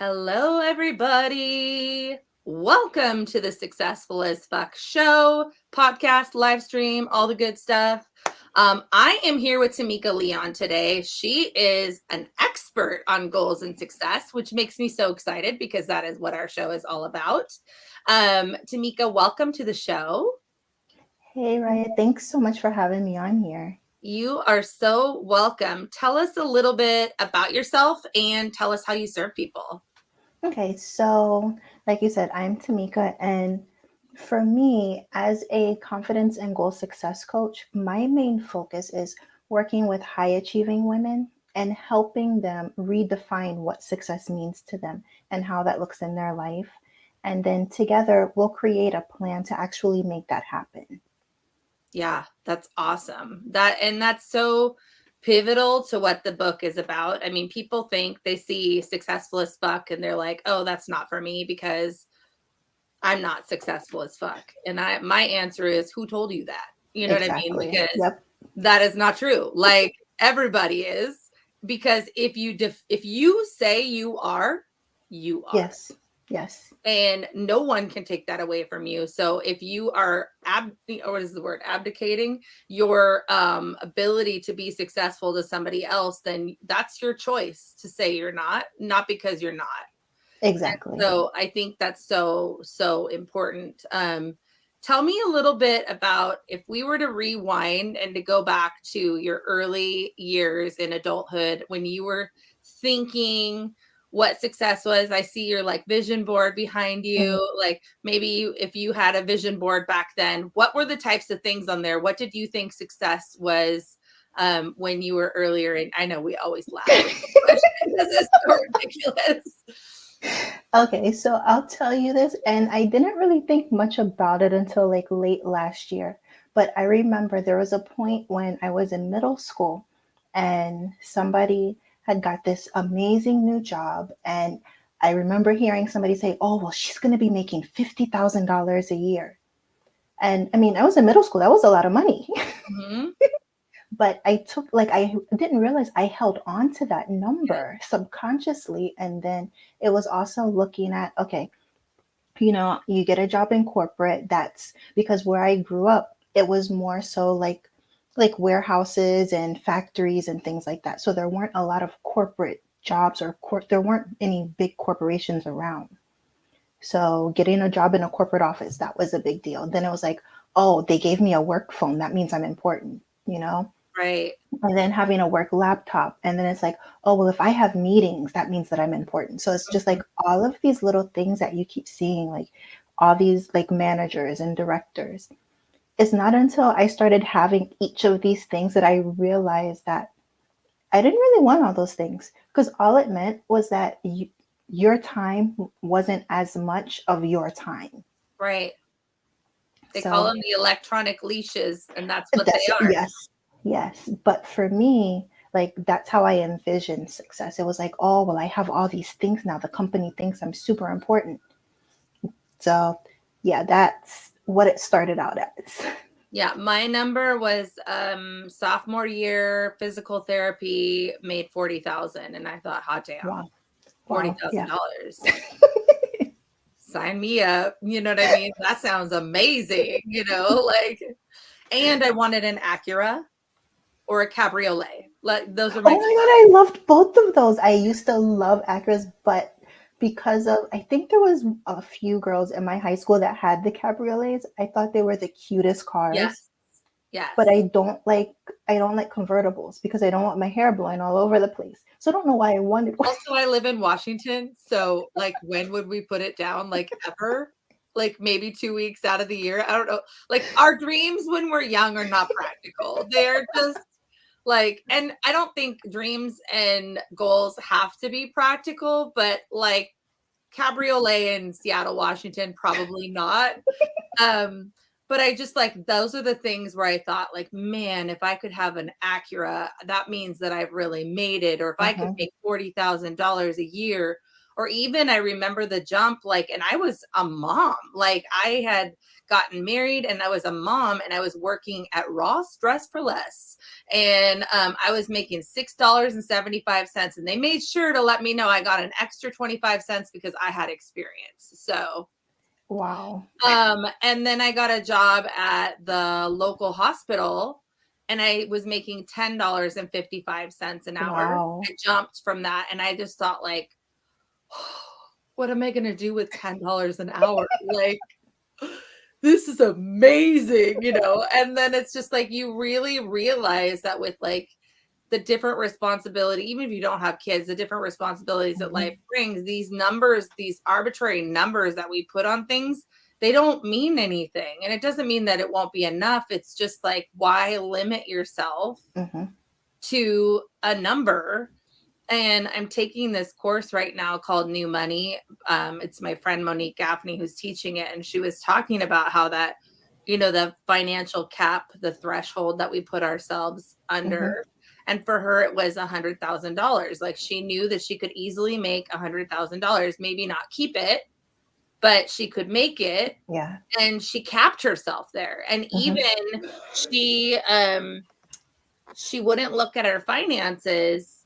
Hello, everybody. Welcome to the Successful as Fuck show, podcast, live stream, all the good stuff. I am here with Tameeka Leon today. She is an expert on goals and success, which makes me so excited because that is what our show is all about. Tameeka, welcome to the show. Hey, Raya, thanks so much for having me on here. You are so welcome. Tell us a little bit about yourself and tell us how you serve people. Okay, so like you said, I'm Tameeka, and for me, as a confidence and goal success coach, my main focus is working with high achieving women and helping them redefine what success means to them and how that looks in their life. And then together, we'll create a plan to actually make that happen. Yeah, that's awesome. That's so pivotal to what the book is about. I mean, people think they see successful as fuck and they're like, "Oh, that's not for me because I'm not successful as fuck." And my answer is, who told you that? You know what I mean? Exactly. Because Yep. that is not true. Like everybody is, because if you say you are, you are. Yes. Yes. And no one can take that away from you. So if you are what is the word, abdicating your ability to be successful to somebody else, then that's your choice to say you're not because you're not. Exactly. So I think that's so important. Tell me a little bit about, if we were to rewind and to go back to your early years in adulthood when you were thinking what success was. I see your like vision board behind you. Mhm. Like maybe if you had a vision board back then, what were the types of things on there? What did you think success was when you were earlier? And I know we always laugh at this question because it's so ridiculous. Okay, so I'll tell you this, and I didn't really think much about it until like late last year. But I remember there was a point when I was in middle school and somebody had got this amazing new job. And I remember hearing somebody say, "Oh, well, she's going to be making $50,000 a year." And I mean, I was in middle school, that was a lot of money. Mm-hmm. But I didn't realize I held on to that Yes. number subconsciously. And then it was also looking at, okay, you get a job in corporate. That's because where I grew up, it was more so like warehouses and factories and things like that. So there weren't a lot of corporate jobs there weren't any big corporations around. So getting a job in a corporate office, that was a big deal. Then it was like, oh, they gave me a work phone. That means I'm important, you know? Right. And then having a work laptop. And then it's like, oh, well, if I have meetings, that means that I'm important. So it's just Mhm. like all of these little things that you keep seeing, like all these like managers and directors. It's not until I started having each of these things that I realized that I didn't really want all those things, because all it meant was that your time wasn't as much of your time. Right. They call So them the electronic leashes, and that's what they that's, are. yes, yes. But for me, like that's how I envisioned success. It was like, oh, well, I have all these things now. The company thinks I'm super important. So yeah, that's what it started out as. Yeah, my number was sophomore year physical therapy made 40,000, and I thought, hot damn, Wow. forty Wow. thousand Yeah. dollars. Sign me up. You know what I mean? That sounds amazing, like, and I wanted an Acura or a cabriolet. Like those are Oh my my two. God, I loved both of those. I used to love Acras, but because of, I think there was a few girls in my high school that had the cabriolets. I thought they were the cutest cars. Yes. But Yes. I don't like convertibles because I don't want my hair blowing all over the place. So I don't know why I wanted one. Also, I live in Washington, so, like, when would we put it down? Like, ever? Like, maybe 2 weeks out of the year? I don't know. Like, our dreams when we're young are not practical. They're just, like, and I don't think dreams and goals have to be practical, but, like, cabriolet in Seattle, Washington, probably not. Um, but I just like, those are the things where I thought like, man, if I could have an Acura, that means that I've really made it. Or if I could Mhm. make $40,000 a year, or even I remember the jump, like, and I was a mom, like I had gotten married and I was a mom and I was working at Ross Dress for Less. And I was making $6.75. And they made sure to let me know I got an extra 25 cents because I had experience. So, Wow. and then I got a job at the local hospital and I was making $10.55 an hour. Wow. I jumped from that and I just thought, like, what am I going to do with $10 an hour? Like, this is amazing, and then it's just like you really realize that with like the different responsibility, even if you don't have kids, the different responsibilities that life brings, these numbers, these arbitrary numbers that we put on things, they don't mean anything. And it doesn't mean that it won't be enough. It's just like, why limit yourself Mm-hmm. to a number? And I'm taking this course right now called New Money. It's my friend Monique Gaffney who's teaching it. And she was talking about how that, the financial cap, the threshold that we put ourselves under. Mm-hmm. And for her, it was $100,000. Like she knew that she could easily make $100,000, maybe not keep it, but she could make it. Yeah. And she capped herself there. And Mm-hmm. even she wouldn't look at her finances,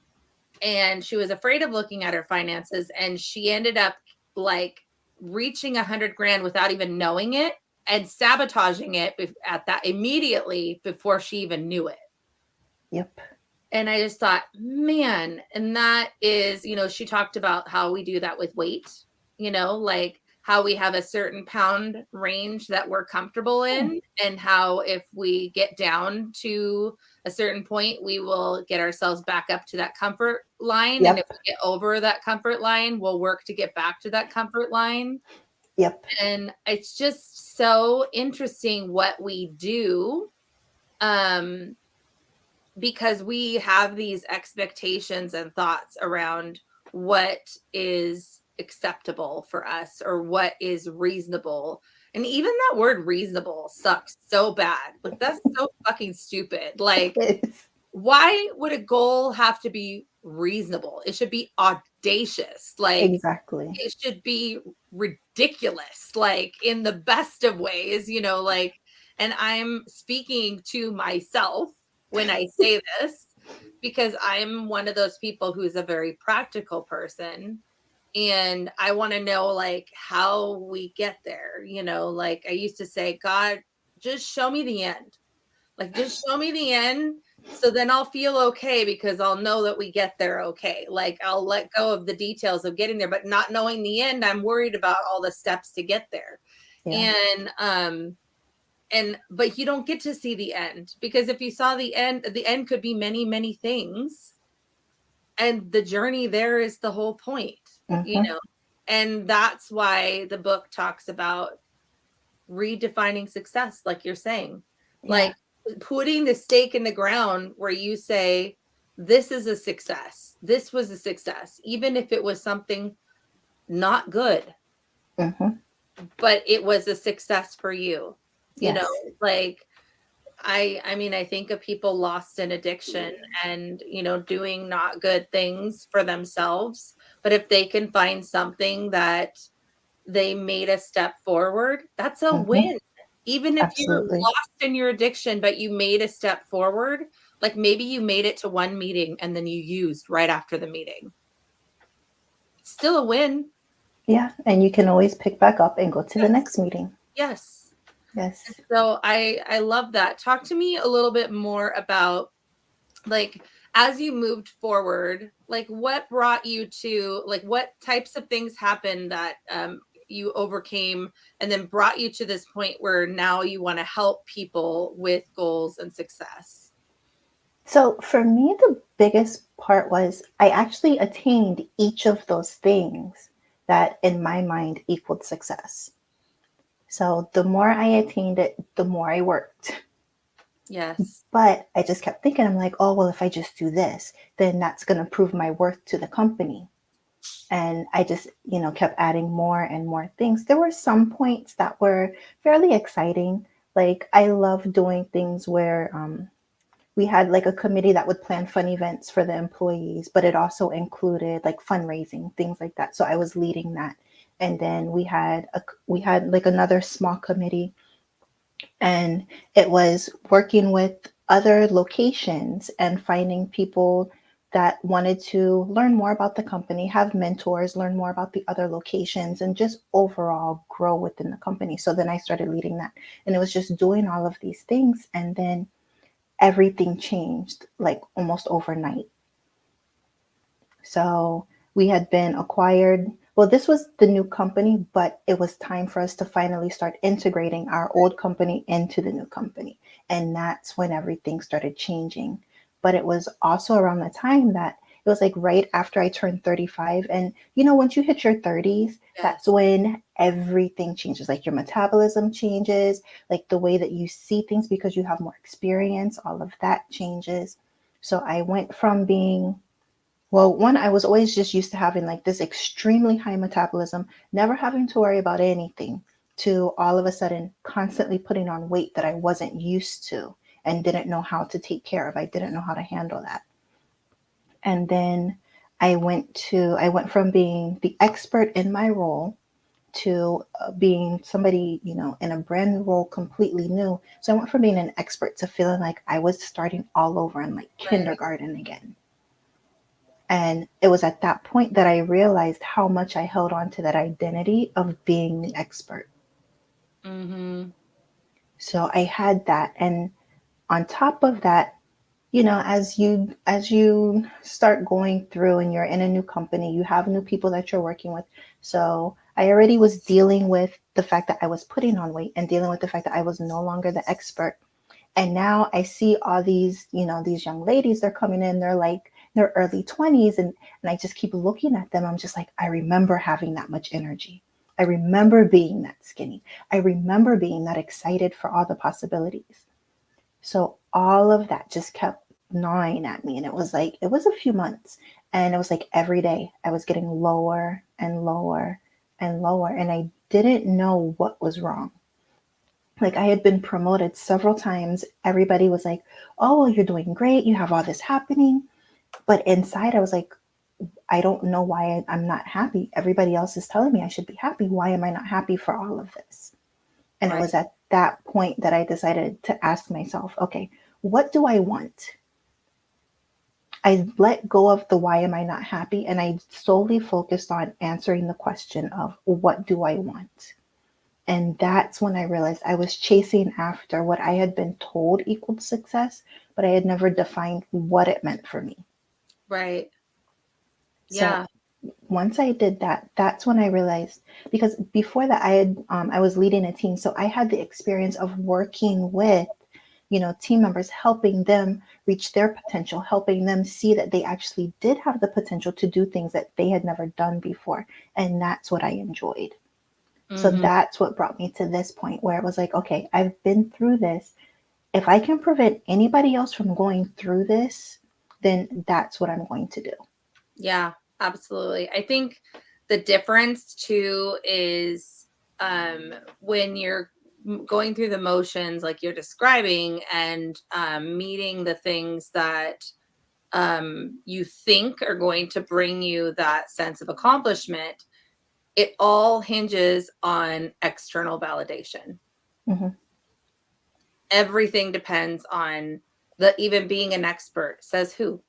and she was afraid of looking at her finances, and she ended up like reaching 100 grand without even knowing it and sabotaging it at that immediately before she even knew it. Yep. And I just thought, man, and that is, she talked about how we do that with weight, like how we have a certain pound range that we're comfortable in, and how if we get down to a certain point, we will get ourselves back up to that comfort line. Yep. And if we get over that comfort line, we'll work to get back to that comfort line. Yep. And it's just so interesting what we do. Because we have these expectations and thoughts around what is acceptable for us or what is reasonable. And even that word reasonable sucks so bad. Like, that's so fucking stupid. Like, why would a goal have to be reasonable? It should be audacious. Like, Exactly. it should be ridiculous, like in the best of ways, like, and I'm speaking to myself when I say this, because I'm one of those people who's a very practical person. And I want to know, like, how we get there. Like I used to say, God, just show me the end. Like, just show me the end. So then I'll feel okay because I'll know that we get there okay. Like, I'll let go of the details of getting there, but not knowing the end, I'm worried about all the steps to get there. Yeah. But you don't get to see the end, because if you saw the end could be many, many things. And the journey there is the whole point, Mm-hmm. and that's why the book talks about redefining success, like you're saying, like putting the stake in the ground where you say, this is a success. This was a success, even if it was something not good, Mm-hmm. but it was a success for you. Yes. Like I mean, I think of people lost in addiction and, doing not good things for themselves. But if they can find something that they made a step forward, that's a Mm-hmm. win. Even if you're Absolutely. lost in your addiction, but you made a step forward, like maybe you made it to one meeting and then you used right after the meeting. Still a win. Yeah. And you can always pick back up and go to the next meeting. Yes. Yes. So I love that. Talk to me a little bit more about, like, as you moved forward, like what brought you to, like, what types of things happened that you overcame and then brought you to this point where now you want to help people with goals and success? So for me, the biggest part was I actually attained each of those things that in my mind equaled success. So the more I attained it, the more I worked. Yes. But I just kept thinking, I'm like, oh, well, if I just do this, then that's going to prove my worth to the company. And I just, kept adding more and more things. There were some points that were fairly exciting. Like I love doing things where we had like a committee that would plan fun events for the employees, but it also included like fundraising, things like that. So I was leading that. And then we had like another small committee, and it was working with other locations and finding people that wanted to learn more about the company, have mentors, learn more about the other locations, and just overall grow within the company. So then I started leading that. And it was just doing all of these things. And then everything changed like almost overnight. So we had been acquired. Well, this was the new company, but it was time for us to finally start integrating our old company into the new company. And that's when everything started changing. But it was also around the time that it was like right after I turned 35. And once you hit your 30s, Yes. that's when everything changes. Like your metabolism changes, like the way that you see things because you have more experience, all of that changes. So I went from being, well, one, I was always just used to having like this extremely high metabolism, never having to worry about anything, to all of a sudden constantly putting on weight that I wasn't used to and didn't know how to take care of. I didn't know how to handle that. And then I went from being the expert in my role to being somebody, in a brand new role, completely new. So I went from being an expert to feeling like I was starting all over in like Right. kindergarten again. And it was at that point that I realized how much I held on to that identity of being the expert. Mm-hmm. So I had that. And on top of that, as you start going through and you're in a new company, you have new people that you're working with. So I already was dealing with the fact that I was putting on weight and dealing with the fact that I was no longer the expert. And now I see all these, these young ladies, they're coming in, they're like in their early 20s. And I just keep looking at them. I'm just like, I remember having that much energy. I remember being that skinny. I remember being that excited for all the possibilities. So all of that just kept gnawing at me. And it was a few months. And it was like every day I was getting lower and lower and lower. And I didn't know what was wrong. Like I had been promoted several times. Everybody was like, "Oh, well, you're doing great. You have all this happening." But inside, I was like, "I don't know why I'm not happy. Everybody else is telling me I should be happy. Why am I not happy for all of this?" And it Right. was at that point that I decided to ask myself, "Okay, what do I want?" I let go of the why am I not happy, and I solely focused on answering the question of what do I want? And that's when I realized I was chasing after what I had been told equaled success, but I had never defined what it meant for me. Right. So Yeah. once I did that, that's when I realized, because before that I was leading a team, so I had the experience of working with team members, helping them reach their potential, helping them see that they actually did have the potential to do things that they had never done before, and that's what I enjoyed. So Mm-hmm. that's what brought me to this point where it was like, okay, I've been through this. If I can prevent anybody else from going through this, then that's what I'm going to do. Yeah, absolutely. I think the difference too is when you're going through the motions like you're describing and meeting the things that you think are going to bring you that sense of accomplishment, it all hinges on external validation. Hmm. Everything depends on the even being an expert. Says who?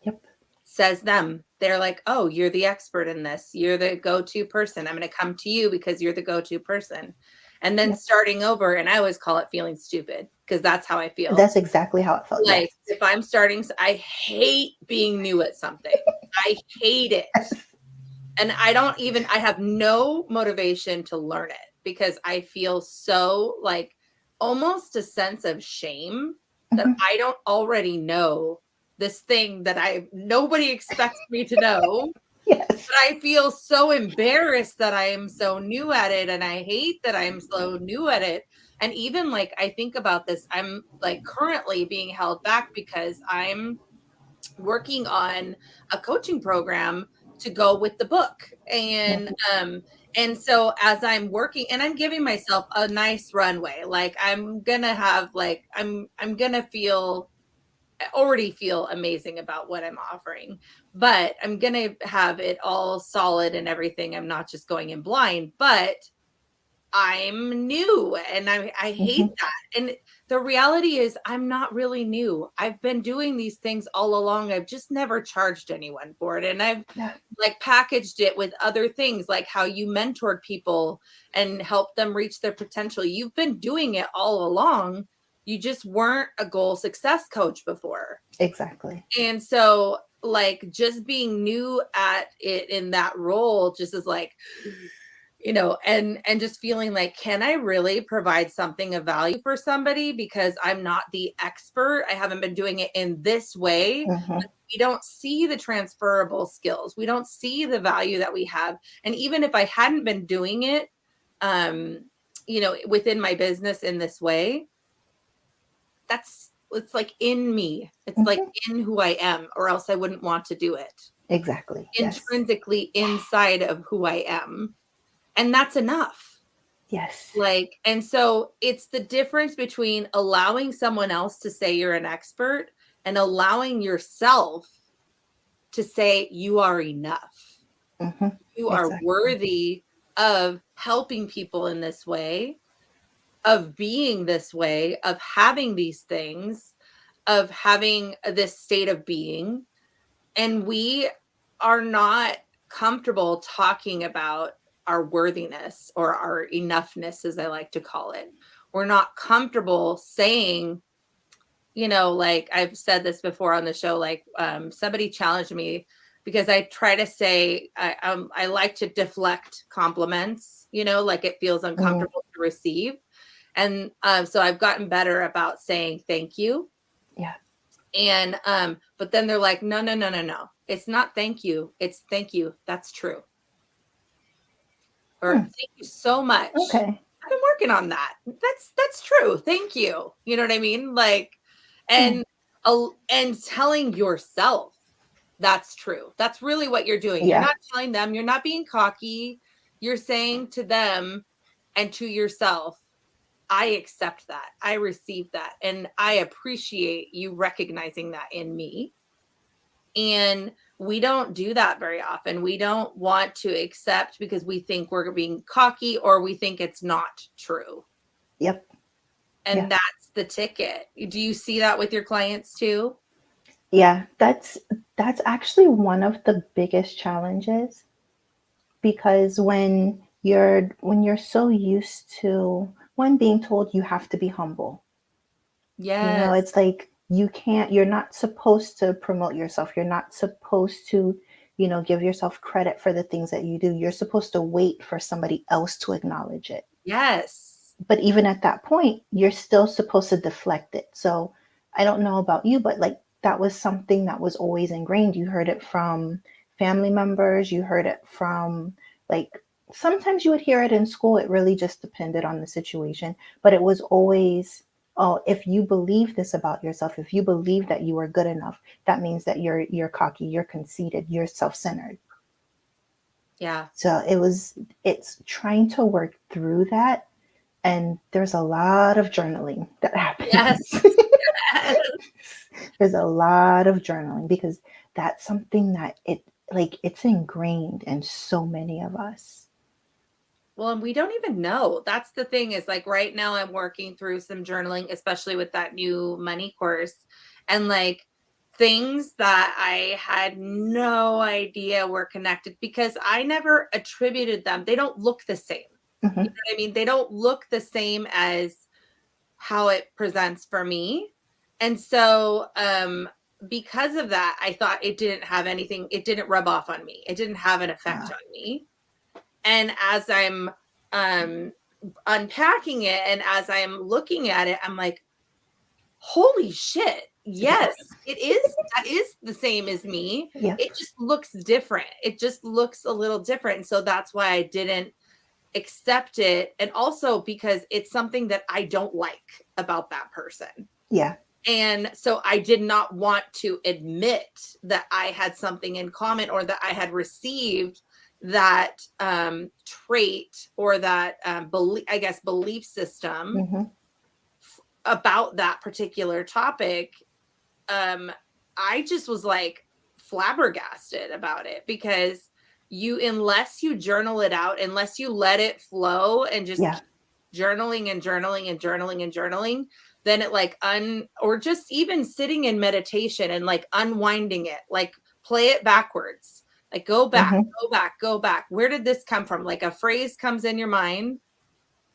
Yep. Says them. They're like, "Oh, you're the expert in this. You're the go-to person. I'm going to come to you because you're the go-to person." And then Yep. starting over, and I always call it feeling stupid because that's how I feel. That's exactly how it felt. Yes. Like if I'm starting, I hate being new at something. I hate it. And I have no motivation to learn it because I feel so like almost a sense of shame that Hmm. I don't already know this thing that nobody expects me to know. Yes. But I feel so embarrassed that I am so new at it. And I hate that I'm so new at it. And even like I think about this, I'm like currently being held back because I'm working on a coaching program to go with the book. Yep. And so as I'm working and I'm giving myself a nice runway, like I'm gonna have like I'm gonna feel already feel amazing about what I'm offering, but I'm going to have it all solid and everything. I'm not just going in blind, but I'm new and I hate Mhm. that. And the reality is I'm not really new. I've been doing these things all along. I've just never charged anyone for it. And I've Yeah. like packaged it with other things like how you mentored people and helped them reach their potential. You've been doing it all along. You just weren't a goal success coach before. Exactly. And so like just being new at it in that role just is like, and just feeling like, can I really provide something of value for somebody because I'm not the expert? I haven't been doing it in this way. Mhm. We don't see the transferable skills. We don't see the value that we have. And even if I hadn't been doing it, um, within my business in this way, it's like in me. It's like Mhm. in who I am, or else I wouldn't want to do it. Exactly. Yes. Intrinsically inside of who I am. And that's enough. Yes. Like, and so it's the difference between allowing someone else to say you're an expert and allowing yourself to say you are enough. Mhm. You are Exactly. worthy of helping people in this way, of being this way, of having these things, of having this state of being. And we are not comfortable talking about our worthiness or our enoughness, as I like to call it. We're not comfortable saying, like I've said this before on the show, like somebody challenged me because I try to say, I like to deflect compliments, like it feels Mm. uncomfortable to receive. And so I've gotten better about saying thank you. Yeah. And but then they're like, no, no, no, no, no. It's not thank you. It's thank you. That's true. Or Hmm. thank you so much. Okay. I've been working on that. That's true. Thank you. You know what I mean? Like, Hmm. and telling yourself that's true. That's really what you're doing. You're Yeah. not telling them, you're not being cocky. You're saying to them and to yourself, I accept that. I receive that. And I appreciate you recognizing that in me. And we don't do that very often. We don't want to accept because we think we're being cocky or we think it's not true. Yep. Yeah. And that's the ticket. Do you see that with your clients too? Yeah. That's actually one of the biggest challenges because when you're so used to one being told you have to be humble. Yes. It's like you're not supposed to promote yourself. You're not supposed to, give yourself credit for the things that you do. You're supposed to wait for somebody else to acknowledge it. Yes. But even at that point, you're still supposed to deflect it. So I don't know about you, but like that was something that was always ingrained. You heard it from family members, you heard it from like sometimes you would hear it in school. It really just depended on the situation, but it was always, oh, if you believe this about yourself, if you believe that you are good enough, that means that you're cocky, you're conceited, you're self-centered. Yeah. So it's trying to work through that, and there's a lot of journaling that Yes. happens. Yes. There's a lot of journaling because that's something that it's ingrained in so many of us. Well, and we don't even know. That's the thing is like right now I'm working through some journaling, especially with that new money course. And like things that I had no idea were connected because I never attributed them. They don't look the same. You know Hmm. what I mean? They don't look the same as how it presents for me. And so because of that, I thought it didn't have anything, it didn't rub off on me. It didn't have an effect Uh, on me. And as I'm um, unpacking it and as I'm looking at it, I'm like, holy shit. yeah, Yes, it is. That is the same as me. yep, It just looks different. It just looks a little different. And so that's why I didn't accept it. And also because it's something that I don't like about that person. yeah, And so I did not want to admit that I had something in common or that I had received that trait or that belief system hmm, about that particular topic I just was like flabbergasted about it because unless you journal it out, unless you let it flow and just Yeah. keep journaling and journaling and journaling and journaling, then it like or just even sitting in meditation and like unwinding it, like play it backwards, like go back, Mhm. go back, go back. Where did this come from? Like a phrase comes in your mind.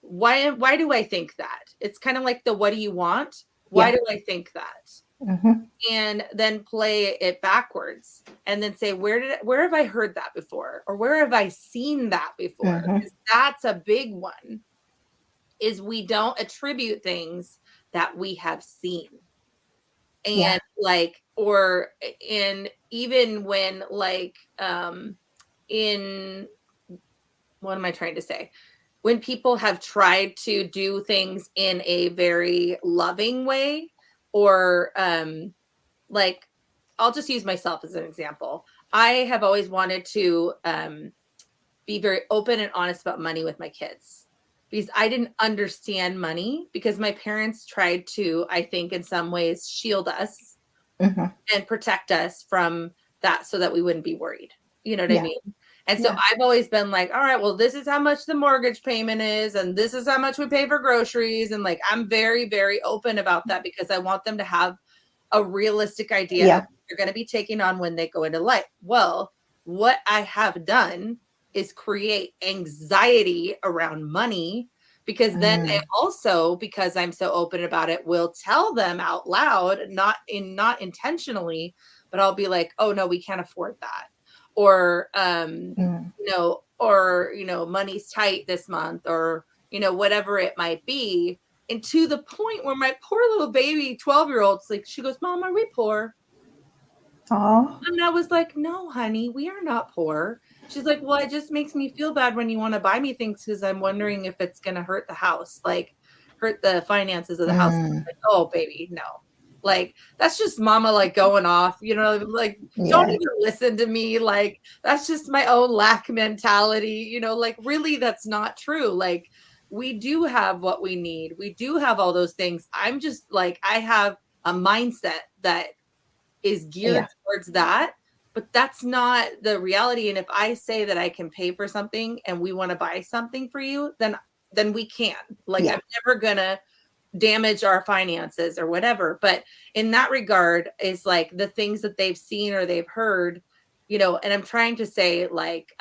Why do I think that? It's kind of like the what do you want? Why Yeah. do I think that? Mhm. And then play it backwards and then say, where have I heard that before? Or where have I seen that before? Mhm. 'Cause that's a big one, is we don't attribute things that we have seen. Yeah. And like, or in even when like, in what am I trying to say? When people have tried to do things in a very loving way, or like, I'll just use myself as an example. I have always wanted to be very open and honest about money with my kids because I didn't understand money, because my parents tried to, I think, in some ways, shield us Mhm. and protect us from that so that we wouldn't be worried. You know what I Yeah. mean? And so Yeah. I've always been like, all right, well, this is how much the mortgage payment is, and this is how much we pay for groceries. And like, I'm very, very open about that because I want them to have a realistic idea of Yeah. what they're going to be taking on when they go into life. Well, what I have done is create anxiety around money, because then I Mm. also, because I'm so open about it, will tell them out loud, not intentionally, but I'll be like, oh no, we can't afford that. Or Mm. money's tight this month, or whatever it might be. And to the point where my poor little baby 12-year-old's like, she goes, Mom, are we poor? Aw. And I was like, no, honey, we are not poor. She's like, well, it just makes me feel bad when you want to buy me things because I'm wondering if it's going to hurt the house, like hurt the finances of the house. Mm. Like, oh, baby, no. Like, that's just mama like going off, like, don't Yeah. even listen to me. Like, that's just my own lack mentality, like, really, that's not true. Like, we do have what we need. We do have all those things. I'm just like, I have a mindset that is geared Yeah. towards that, but that's not the reality. And if I say that I can pay for something and we want to buy something for you, then we can. Like, Yeah. I'm never gonna damage our finances or whatever. But in that regard, is like the things that they've seen or they've heard, and I'm trying to say like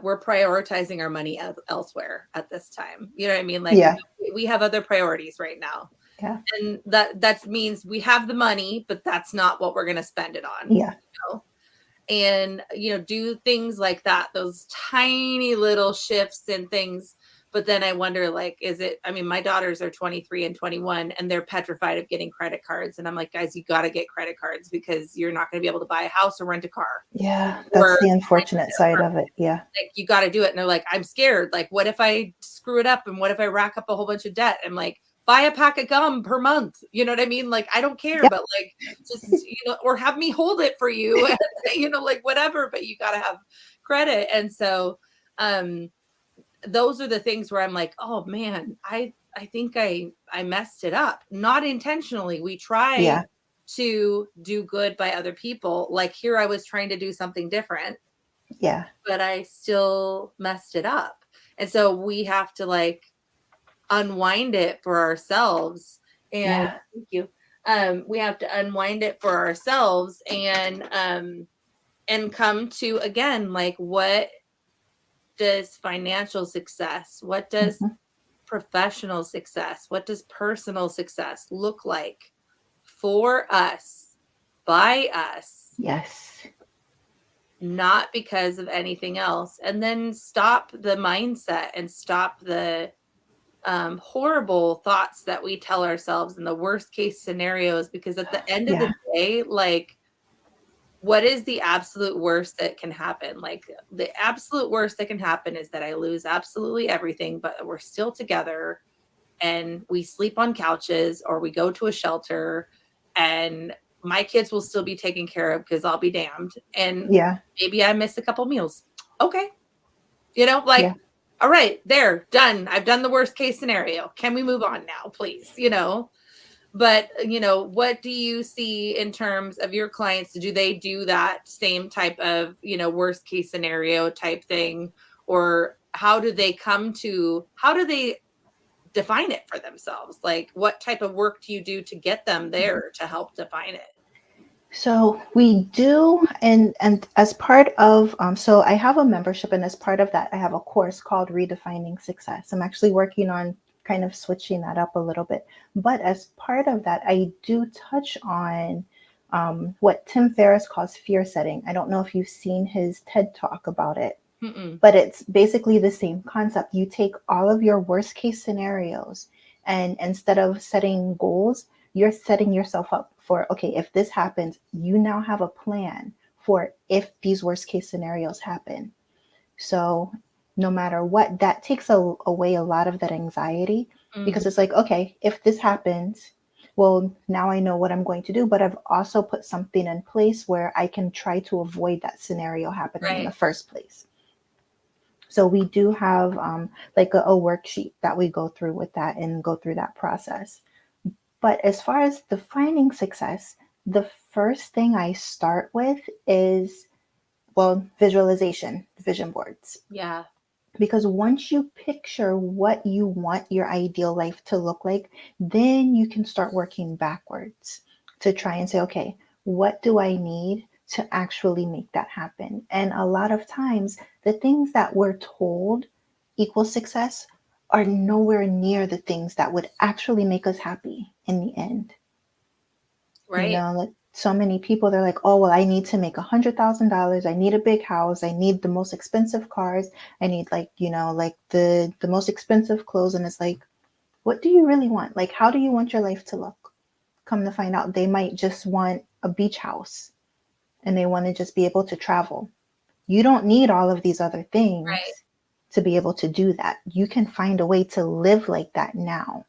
we're prioritizing our money elsewhere at this time. You know what I mean? Like, Yeah. we have other priorities right now. Yeah. And that means we have the money, but that's not what we're going to spend it on. Yeah. And do things like that, those tiny little shifts and things. But then I wonder, like, my daughters are 23 and 21 and they're petrified of getting credit cards, and I'm like, guys, you got to get credit cards because you're not going to be able to buy a house or rent a car, Yeah. That's or the unfortunate side of it. Yeah. like, you got to do it. And they're like, I'm scared. Like, what if I screw it up? And what if I rack up a whole bunch of debt? I'm like, buy a pack of gum per month. You know what I mean? Like, I don't care, Yeah. but like, just, or have me hold it for you, like whatever, but you got to have credit. And so, those are the things where I'm like, oh man, I think I messed it up. Not intentionally. We try Yeah. to do good by other people. Like, here I was trying to do something different, Yeah. but I still messed it up. And so we have to like unwind it for ourselves. And Yeah. thank you. We have to unwind it for ourselves and come to, again, like, what does financial success, what does Mhm. professional success, what does personal success look like for us, by us, Yes. not because of anything else. And then stop the mindset and stop the horrible thoughts that we tell ourselves in the worst case scenarios, because at the end of the Yeah. day, like, what is the absolute worst that can happen? Like, the absolute worst that can happen is that I lose absolutely everything, but we're still together and we sleep on couches or we go to a shelter, and my kids will still be taken care of because I'll be damned. And Yeah. maybe I miss a couple meals. Okay. Like, Yeah. all right, there, done. I've done the worst case scenario. Can we move on now, please? But, what do you see in terms of your clients? Do they do that same type of, worst case scenario type thing? Or how do they define it for themselves? Like, what type of work do you do to get them there to help define it? So we do, and as part of, so I have a membership, and as part of that, I have a course called Redefining Success. I'm actually working on kind of switching that up a little bit. But as part of that, I do touch on what Tim Ferriss calls fear setting. I don't know if you've seen his TED talk about it, Mm-mm. but it's basically the same concept. You take all of your worst case scenarios, and instead of setting goals, you're setting yourself up for, okay, if this happens, you now have a plan for if these worst case scenarios happen. So no matter what, that takes away a lot of that anxiety, because Mhm. it's like, okay, if this happens, well, now I know what I'm going to do, but I've also put something in place where I can try to avoid that scenario happening in Right. the first place. So we do have like a worksheet that we go through with that and go through that process. But as far as defining success, the first thing I start with is, well, visualization, vision boards. Yeah. Because once you picture what you want your ideal life to look like, then you can start working backwards to try and say, okay, what do I need to actually make that happen? And a lot of times, the things that we're told equal success are nowhere near the things that would actually make us happy in the end. Right. Like so many people, they're like, oh, well, I need to make $100,000. I need a big house. I need the most expensive cars. I need like, like the most expensive clothes. And it's like, what do you really want? Like, how do you want your life to look? Come to find out, they might just want a beach house and they want to just be able to travel. You don't need all of these other Right. things to be able to do that. You can find a way to live like that now.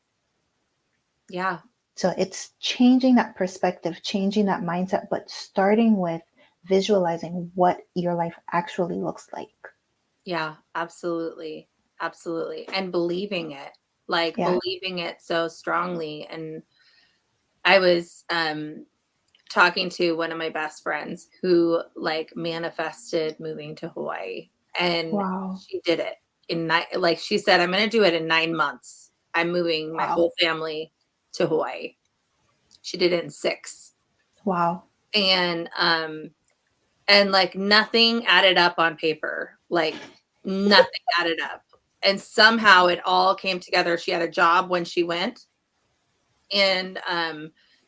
Yeah. So it's changing that perspective, changing that mindset, but starting with visualizing what your life actually looks like. Yeah. Absolutely. Absolutely. And believing it, like Yeah. believing it so strongly. And I was talking to one of my best friends who like manifested moving to Hawaii, and Wow. she did it in like she said, I'm going to do it in 9 months. I'm moving my Wow. whole family to Hawaii. She did it in 6. Wow. And like nothing added up on paper. Like nothing added up. And somehow it all came together. She had a job when she went, and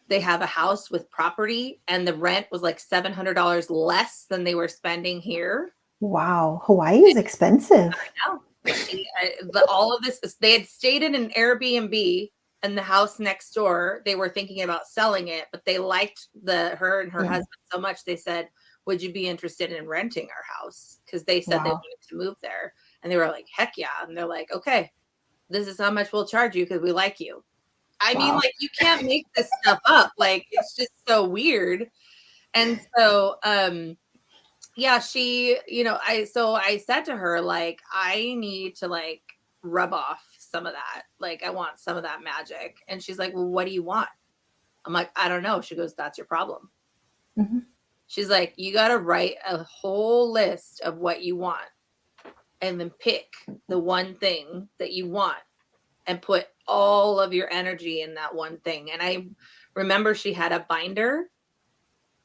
they have a house with property, and the rent was like $700 less than they were spending here. Wow. Hawaii is expensive. Now all of this they had stayed in an Airbnb, and the house next door, they were thinking about selling it, but they liked her and her Mm. husband so much, they said, would you be interested in renting our house? Because they said they Wow. wanted to move there. And they were like, heck yeah. And they're like, okay, this is how much we'll charge you because we like you. I mean, Wow. like, you can't make this stuff up. Like, it's just so weird. And so, yeah, I said to her, like, I need to like rub off some of that. Like, I want some of that magic. And she's like, well, what do you want? I'm like, I don't know. She goes, that's your problem. Hmm. She's like, you got to write a whole list of what you want and then pick the one thing that you want and put all of your energy in that one thing. And I remember she had a binder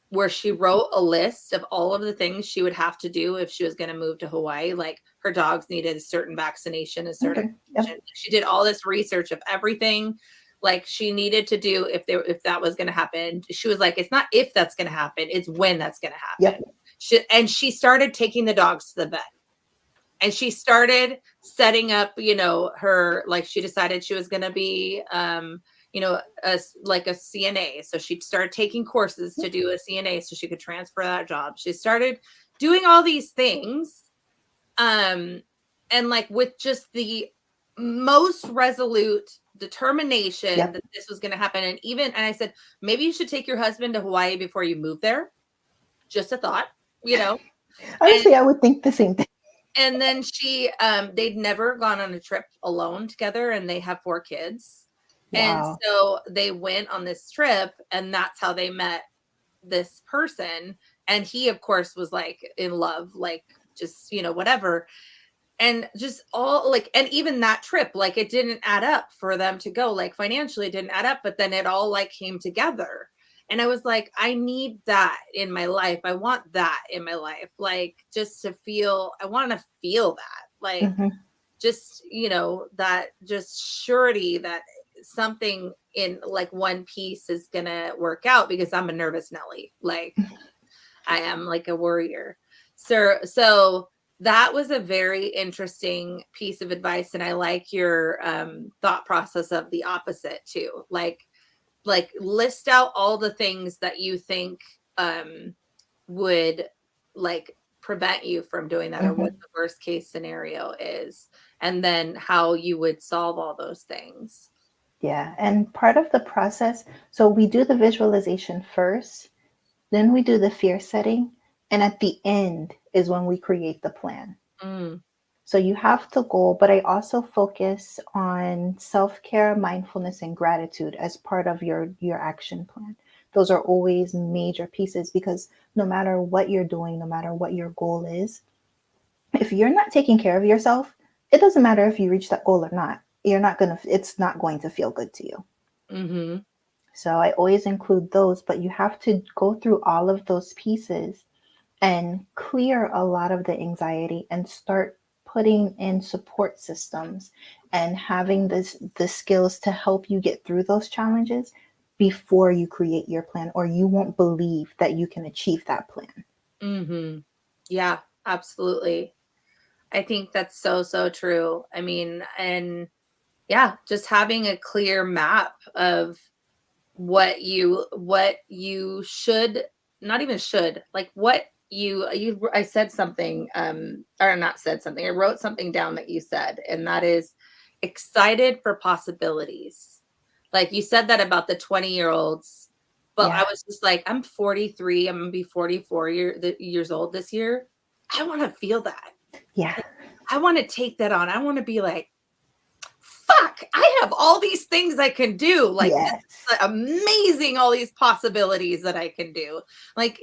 where she wrote a list of all of the things she would have to do if she was going to move to Hawaii. Like her dogs needed a certain vaccination, a Okay. Yep. certification. She did all this research of everything like she needed to do if that was going to happen. She was like, it's not if that's going to happen, it's when that's going to happen. Yep. She started taking the dogs to the vet. And she started setting up, her, like, she decided she was going to be, like a CNA. So she started taking courses to do a CNA so she could transfer that job. She started doing all these things. And like with just the most resolute determination Yep. that this was going to happen. And I said, maybe you should take your husband to Hawaii before you move there. Just a thought, and Honestly, I would think the same thing. and then they'd never gone on a trip alone together, and they have 4 kids. And Wow. so they went on this trip, and that's how they met this person. And he, of course, was like in love, like just, whatever. And just all like, and even that trip, like it didn't add up for them to go, like financially it didn't add up, but then it all like came together. And I was like, I need that in my life. I want that in my life. Like just to feel, I want to feel that. Like Hmm. just, that just surety that something in like one piece is gonna work out, because I'm a nervous Nelly. Like I am like a warrior. So that was a very interesting piece of advice. And I like your thought process of the opposite too. Like list out all the things that you think would like prevent you from doing that, or what Hmm. the worst case scenario is, and then how you would solve all those things. Yeah. And part of the process, so we do the visualization first, then we do the fear setting, and at the end is when we create the plan. Mm, So you have the goal, but I also focus on self-care, mindfulness, and gratitude as part of your action plan. Those are always major pieces because no matter what you're doing, no matter what your goal is, if you're not taking care of yourself, it doesn't matter if you reach that goal or not. It's not going to feel good to you. mm-hmm. So I always include those, but you have to go through all of those pieces and clear a lot of the anxiety and start putting in support systems and having the skills to help you get through those challenges before you create your plan, or you won't believe that you can achieve that plan. Mm-hmm. Yeah, absolutely. I think that's so, so true. I mean, and yeah, just having a clear map of what you should, not even should, like what I said something, or not said something, I wrote something down that you said, and that is excited for possibilities. Like you said that about the 20-year-olds, but I Yeah. was just like, I'm 43, I'm gonna be 44 years old this year. I want to feel that. Yeah. I want to take that on. I want to be like, fuck, I have all these things I can do. Like, this Yes. is amazing, all these possibilities that I can do. Like,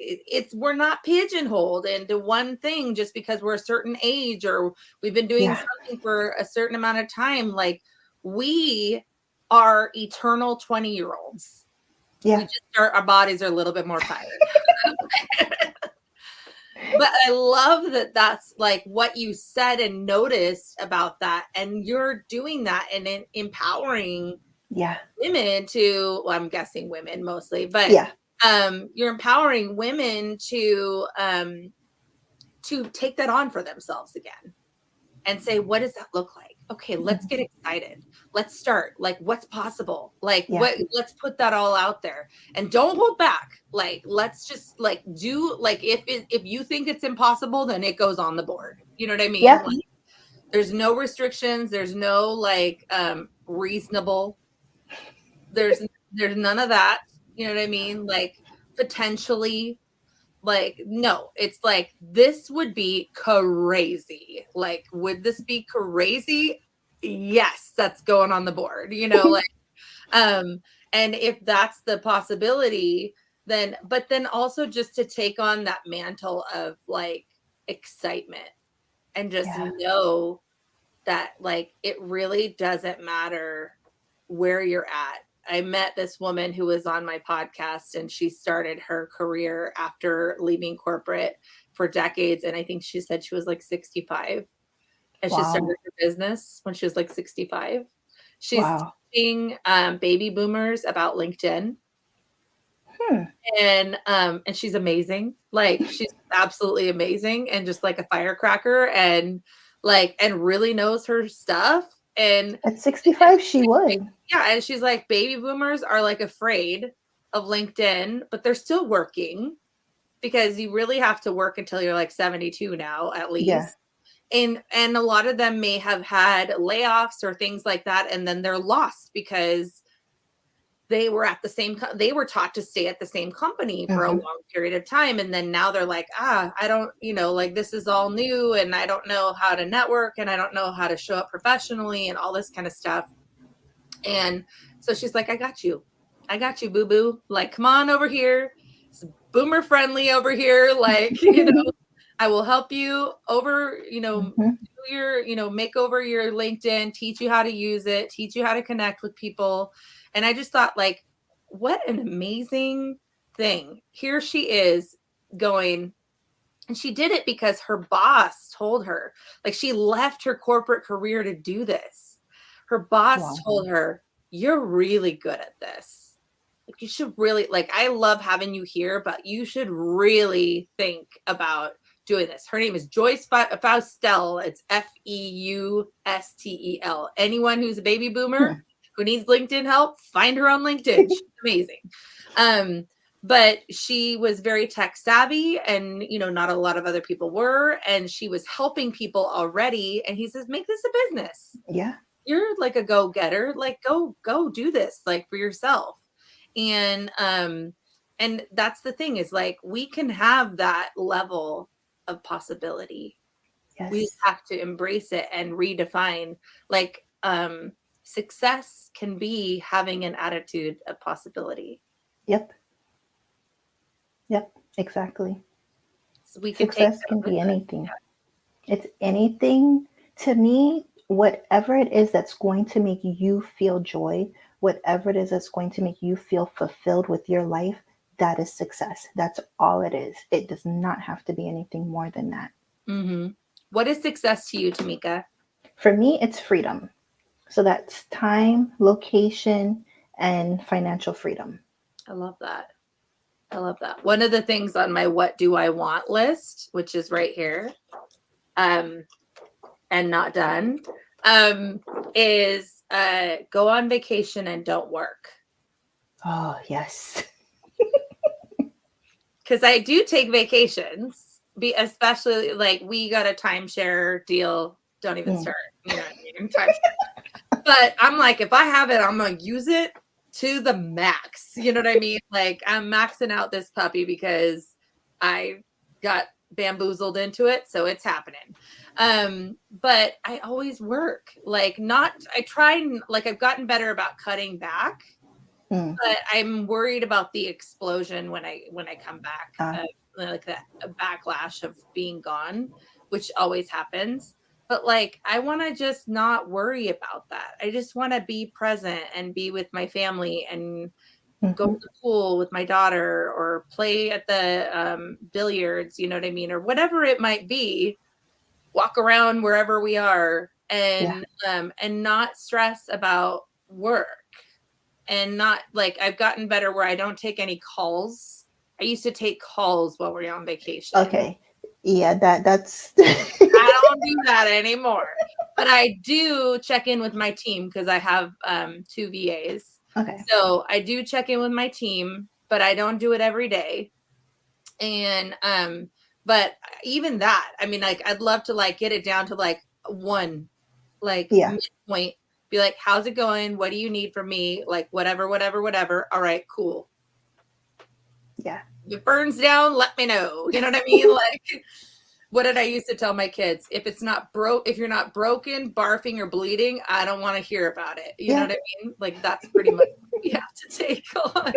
we're not pigeonholed into one thing just because we're a certain age or we've been doing Yeah. something for a certain amount of time. Like, we are eternal 20-year-olds. We Yeah. just our bodies are a little bit more tired. But I love that that's like what you said and noticed about that. And you're doing that and empowering Yeah. women to, well, I'm guessing women mostly, but Yeah. you're empowering women to take that on for themselves again and say, what does that look like? Okay, let's Mhm. get excited. Let's start. Like, what's possible? Like, Yeah. let's put that all out there and don't hold back. Like, let's just like do, like, if you think it's impossible, then it goes on the board. You know what I mean? Yeah. Like, there's no restrictions. There's no like, reasonable. There's, there's none of that. You know what I mean? Like, potentially, like, no, it's like, this would be crazy. Like, would this be crazy? Yes, that's going on the board, like, um, and if that's the possibility, then, but then also just to take on that mantle of like excitement and just Yeah. know that like it really doesn't matter where you're at. I met this woman who was on my podcast, and she started her career after leaving corporate for decades. And I think she said she was like 65, and she started Wow. her business when she was like 65. She's Wow. teaching baby boomers about LinkedIn, Hmm. and she's amazing. Like she's absolutely amazing, and just like a firecracker, and like and really knows her stuff. At And 65, she would. yeah, and she's like, baby boomers are like afraid of LinkedIn, but they're still working, because you really have to work until you're like 72 now, at Yeah. least. And a lot of them may have had layoffs or things like that, and then they're lost because they were at the same they were taught to stay at the same company for a Hmm. long period of time, and then now they're like, I don't, like, this is all new, and I don't know how to network, and I don't know how to show up professionally, and all this kind of stuff. And So she's like, I got you. I got you, boo boo. Like, come on over here. It's boomer friendly over here. Like, I will help you over, Mhm. do your, make over your LinkedIn, teach you how to use it, teach you how to connect with people. And I just thought, like, what an amazing thing. Here she is going, and she did it because her boss told her, like, she left her corporate career to do this. Her boss Wow. told her, you're really good at this. Like, you should really, like, I love having you here, but you should really think about doing this. Her name is Joyce Faustel. It's Feustel. Anyone who's a baby boomer Hmm. who needs LinkedIn help, find her on LinkedIn. She's amazing. But she was very tech savvy, and not a lot of other people were, and she was helping people already. And he says, make this a business. Yeah. You're like a go-getter, like go do this, like, for yourself. And that's the thing, is like, we can have that level of possibility. We Yes. have to embrace it and redefine, like, success can be having an attitude of possibility. Yep. Yep. Exactly. So we can take Success that can with be us. anything. It's anything to me, whatever it is that's going to make you feel joy, whatever it is that's going to make you feel fulfilled with your life, that is success. That's all it is. It does not have to be anything more than that. What is success to you, Tameeka? For me, it's freedom. So that's time, location, and financial freedom. I love that. I love that. One of the things on my what do I want list, which is right here, and not done, is go on vacation and don't work. Oh, yes. Because I do take vacations, especially, like, we got a timeshare deal. Don't even Mm. start. You know what I mean? Timeshare. But I'm like, if I have it, I'm gonna use it to the max. You know what I mean? Like, I'm maxing out this puppy because I got bamboozled into it, so it's happening. But I always work. Like, not I try and, like, I've gotten better about cutting back, Mm. but I'm worried about the explosion when I come back, Ah, like that backlash of being gone, which always happens. But, like, I want to just not worry about that. I just want to be present and be with my family and go to mhm. the pool with my daughter, or play at the billiards, you know what I mean, or whatever it might be. Walk around wherever we are, Yeah. and not stress about work, and not, like, I've gotten better where I don't take any calls. I used to take calls while we're on vacation. Okay. Yeah, that's I don't do that anymore. But I do check in with my team because I have two VAs. okay. So I do check in with my team, but I don't do it every day. And but even that, I mean, like, I'd love to, like, get it down to, like, one, like, Yeah. midpoint. Be like, how's it going? What do you need from me? Like, whatever, whatever, whatever. All right, cool. Yeah. If it burns down, let me know. You know what I mean? Like, what did I used to tell my kids? If you're not broken, barfing, or bleeding, I don't want to hear about it. You know Yeah. what I mean? Like, that's pretty much what we have to take on.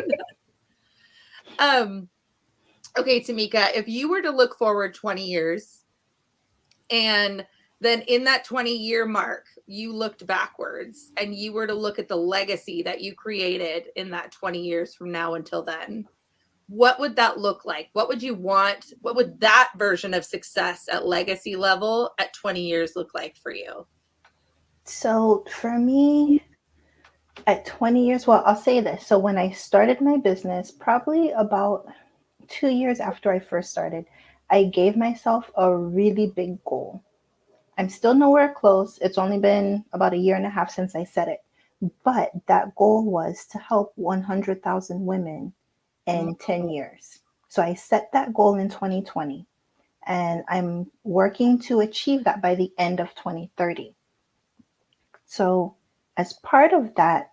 Um, okay, Tameeka, if you were to look forward 20 years, and then in that 20-year mark, you looked backwards, and you were to look at the legacy that you created in that 20 years from now until then, what would that look like? What would you want? What would that version of success at legacy level at 20 years look like for you? So for me, at 20 years, well, I'll say this. So when I started my business, probably about 2 years after I first started, I gave myself a really big goal. I'm still nowhere close. It's only been about a year and a half since I set it. But that goal was to help 100,000 women Mm. in 10 years. So I set that goal in 2020, and I'm working to achieve that by the end of 2030. So, as part of that,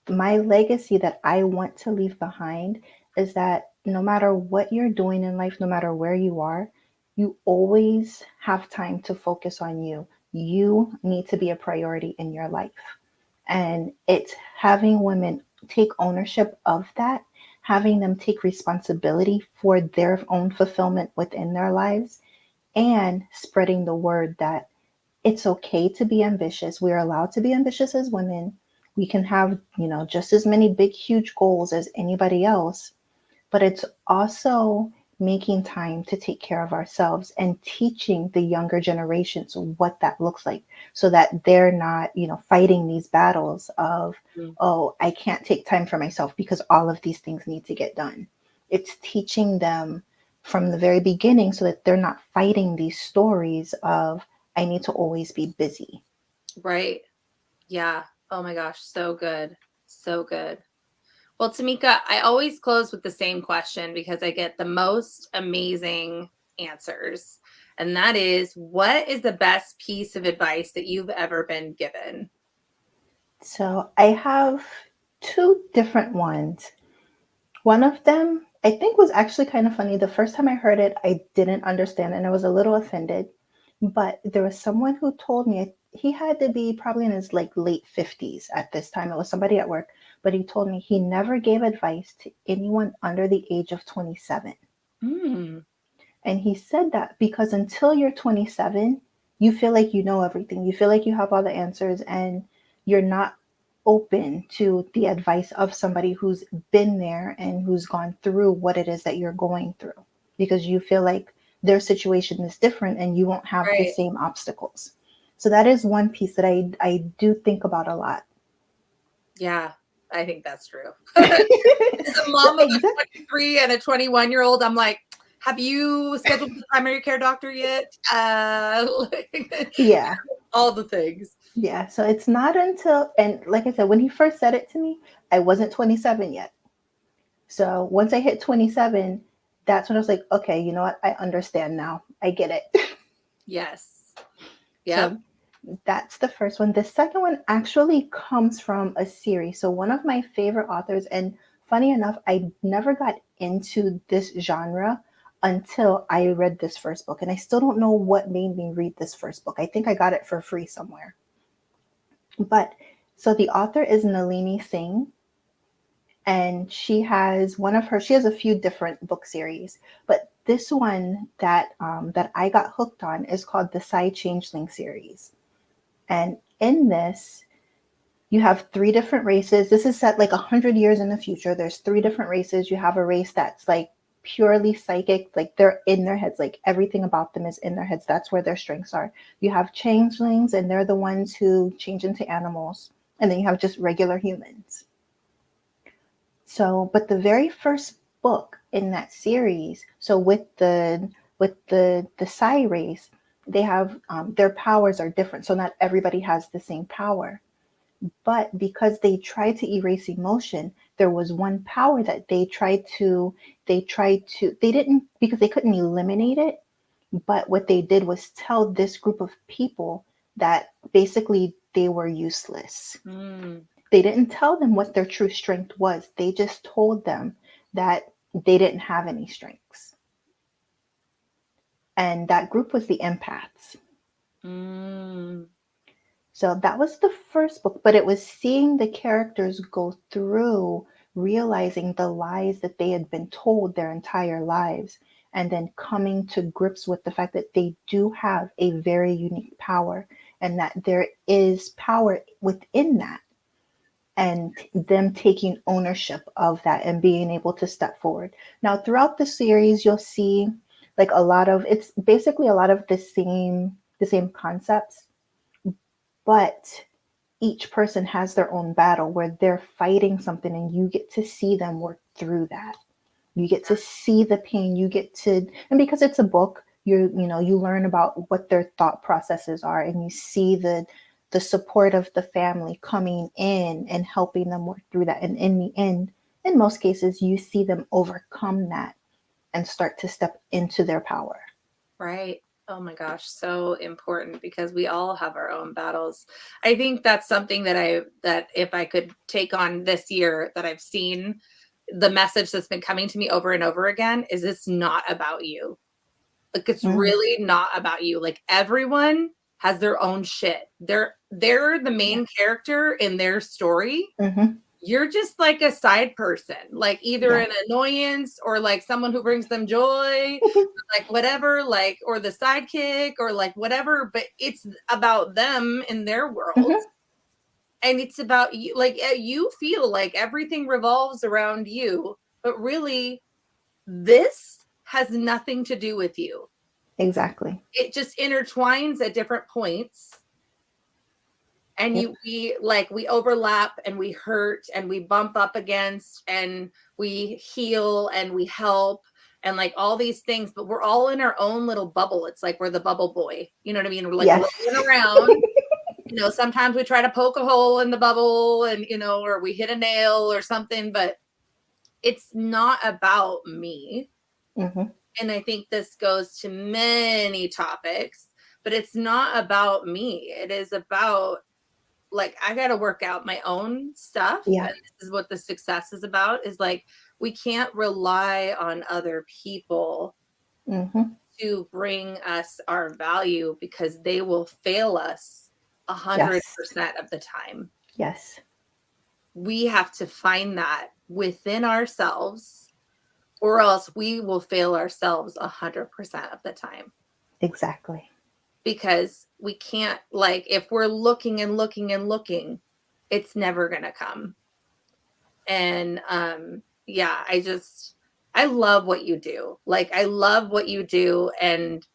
my legacy that I want to leave behind is that no matter what you're doing in life, no matter where you are, you always have time to focus on you. You need to be a priority in your life. And it's having women take ownership of that, having them take responsibility for their own fulfillment within their lives, and spreading the word that it's okay to be ambitious. We're allowed to be ambitious as women. We can have, just as many big, huge goals as anybody else, but it's also making time to take care of ourselves and teaching the younger generations what that looks like so that they're not, fighting these battles of, Mm. oh, I can't take time for myself because all of these things need to get done. It's teaching them from the very beginning so that they're not fighting these stories of, I need to always be busy. Right. Yeah. Oh my gosh. So good. So good. Well, Tameeka, I always close with the same question because I get the most amazing answers. And that is, what is the best piece of advice that you've ever been given? So I have two different ones. One of them I think was actually kind of funny. The first time I heard it, I didn't understand and I was a little offended. But there was someone who told me he had to be probably in his like late 50s at this time. It was somebody at work, but he told me he never gave advice to anyone under the age of 27. Mm, And he said that because until you're 27, you feel like you know everything. You feel like you have all the answers and you're not open to the advice of somebody who's been there and who's gone through what it is that you're going through because you feel like their situation is different and you won't have the right. same obstacles. So that is one piece that I do think about a lot. Yeah, I think that's true. As a mom of a Exactly. 23 and a 21-year-old, I'm like, have you scheduled the primary care doctor yet? Yeah. All the things. Yeah, so it's not until, and like I said, when he first said it to me, I wasn't 27 yet. So once I hit 27, that's when I was like, okay, you know what? I understand now. I get it. Yes. Yep. So that's the first one. The second one actually comes from a series. So one of my favorite authors, and funny enough, I never got into this genre until I read this first book. And I still don't know what made me read this first book. I think I got it for free somewhere. But so the author is Nalini Singh, and she has a few different book series, but this one that I got hooked on is called the Changeling series. And in this, you have three different races. This is set like 100 years in the future. There's three different races. You have a race that's like purely psychic, like they're in their heads, like everything about them is in their heads. That's where their strengths are. You have changelings, and they're the ones who change into animals. And then you have just regular humans. So, but the very first book in that series, so with the Psi race, they have their powers are different. So not everybody has the same power. But because they tried to erase emotion, there was one power that they didn't, because they couldn't eliminate it. But what they did was tell this group of people that basically they were useless. Mm, They didn't tell them what their true strength was. They just told them that they didn't have any strengths. And that group was the empaths. mm, So that was the first book, but it was seeing the characters go through realizing the lies that they had been told their entire lives, and then coming to grips with the fact that they do have a very unique power and that there is power within that, and them taking ownership of that and being able to step forward. Now, throughout the series, you'll see like it's basically a lot of the same concepts, but each person has their own battle where they're fighting something and you get to see them work through that. You get to see the pain, and because it's a book, you learn about what their thought processes are, and you see the support of the family coming in and helping them work through that. And in the end, in most cases, you see them overcome that and start to step into their power. right. Oh my gosh, so important because we all have our own battles. I think that's something that if I could take on this year that I've seen the message that's been coming to me over and over again is it's not about you. Like it's Mm, really not about you. Like everyone has their own shit. They're the main character in their story. Mm-hmm. You're just like a side person, like either Yeah. an annoyance or like someone who brings them joy, like whatever, like, or the sidekick or like whatever, but it's about them in their world. Mm-hmm. And it's about you, like you feel like everything revolves around you, but really this has nothing to do with you. Exactly. It just intertwines at different points. And Yep. we overlap and we hurt and we bump up against and we heal and we help and like all these things, but we're all in our own little bubble. It's like we're the bubble boy. You know what I mean? We're like Yes. rolling around. Sometimes we try to poke a hole in the bubble and, or we hit a nail or something, but it's not about me. Mm-hmm. And I think this goes to many topics, but it's not about me. It is about, like, I got to work out my own stuff. Yeah. And this is what the success is about, is like, we can't rely on other people Mm-hmm. to bring us our value, because they will fail us 100% Yes. of the time. Yes. We have to find that within ourselves, or else we will fail ourselves 100% of the time. Exactly. Because we can't, like, if we're looking and looking and looking, it's never going to come. And yeah, I love what you do. Like, I love what you do. And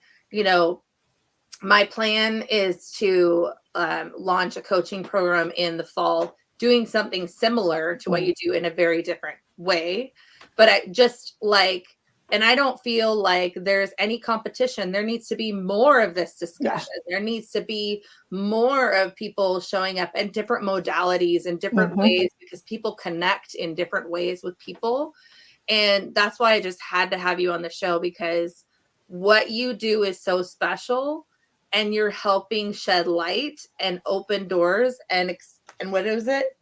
my plan is to launch a coaching program in the fall, doing something similar to what you do in a very different way. But I just like, and I don't feel like there's any competition. There needs to be more of this discussion. Yeah. There needs to be more of people showing up in different modalities in different ways, because people connect in different ways with people. And that's why I just had to have you on the show, because what you do is so special. And you're helping shed light and open doors and what is it?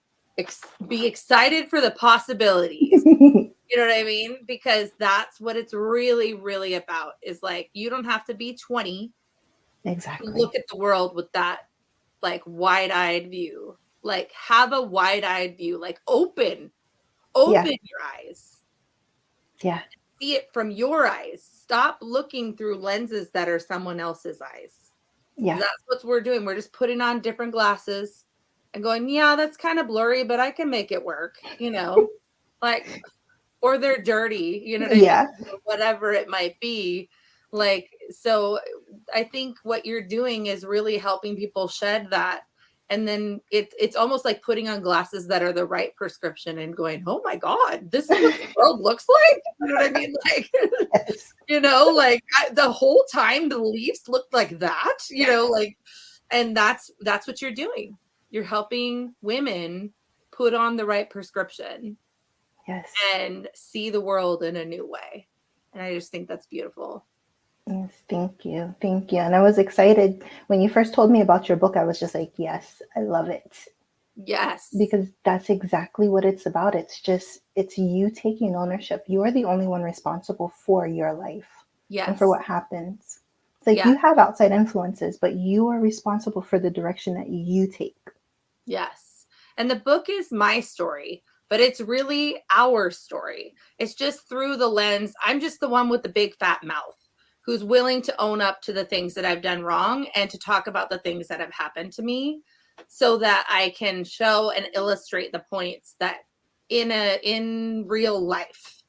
Be excited for the possibilities. You know what I mean? Because that's what it's really, really about, is like, you don't have to be 20 Exactly. to look at the world with that, like, wide-eyed view. Like, have a wide-eyed view, like open your eyes. Yeah. See it from your eyes. Stop looking through lenses that are someone else's eyes. Yeah. That's what we're doing. We're just putting on different glasses and going, yeah, that's kind of blurry, but I can make it work, like, or they're dirty, you know what I mean? Whatever it might be. Like, so I think what you're doing is really helping people shed that. And then it's almost like putting on glasses that are the right prescription and going, oh my God, this is what the world looks like. You know what I mean? Like, Yes. like the whole time the leaves looked like that, like, and that's what you're doing. You're helping women put on the right prescription. Yes. And see the world in a new way. And I just think that's beautiful. Yes, thank you. Thank you. And I was excited when you first told me about your book. I was just like, yes, I love it. Yes. Because that's exactly what it's about. It's you taking ownership. You are the only one responsible for your life. Yes. And for what happens. It's like, you have outside influences, but you are responsible for the direction that you take. Yes. And the book is my story, but it's really our story. It's just through the lens. I'm just the one with the big fat mouth who's willing to own up to the things that I've done wrong and to talk about the things that have happened to me, so that I can show and illustrate the points that in real life.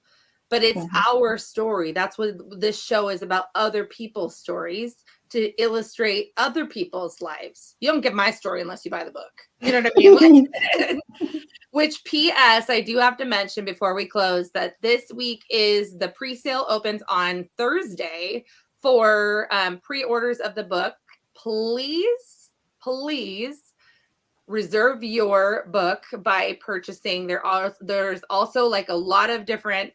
But it's our story. That's what this show is about, other people's stories, to illustrate other people's lives. You don't get my story unless you buy the book. You know what I mean? Like, which, P.S., I do have to mention before we close that this week is the pre-sale opens on Thursday for pre-orders of the book. Please reserve your book by purchasing. There's also like a lot of different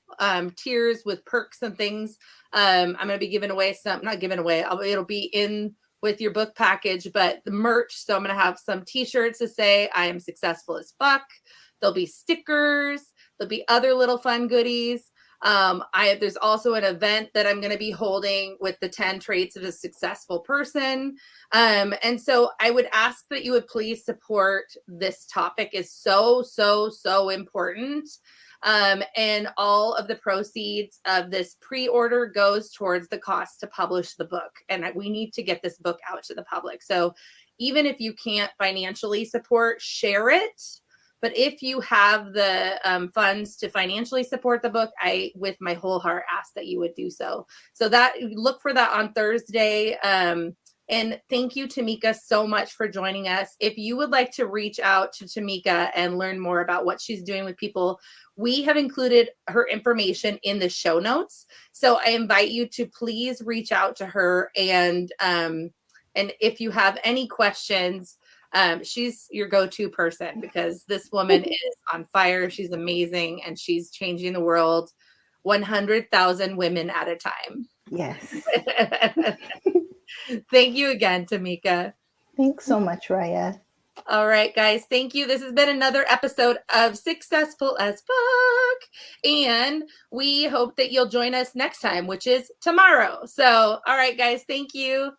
tiers with perks and things. I'm going to be giving away some, not giving away, it'll be in with your book package, but the merch. So I'm going to have some t-shirts to say I am successful as fuck. There'll be stickers. There'll be other little fun goodies. There's also an event that I'm going to be holding with the 10 traits of a successful person. And so I would ask that you would please support. This topic is so, so, so important. And all of the proceeds of this pre-order goes towards the cost to publish the book. And we need to get this book out to the public. So even if you can't financially support, share it. But if you have the funds to financially support the book, I, with my whole heart, ask that you would do so. So that, look for that on Thursday. And thank you, Tameeka, so much for joining us. If you would like to reach out to Tameeka and learn more about what she's doing with people, we have included her information in the show notes. So I invite you to please reach out to her. And if you have any questions, she's your go-to person, because this woman is on fire. She's amazing, and she's changing the world 100,000 women at a time. Yes. Thank you again, Tameeka. Thanks so much, Raya. All right, guys. Thank you. This has been another episode of Successful as Fuck. And we hope that you'll join us next time, which is tomorrow. So, all right, guys. Thank you.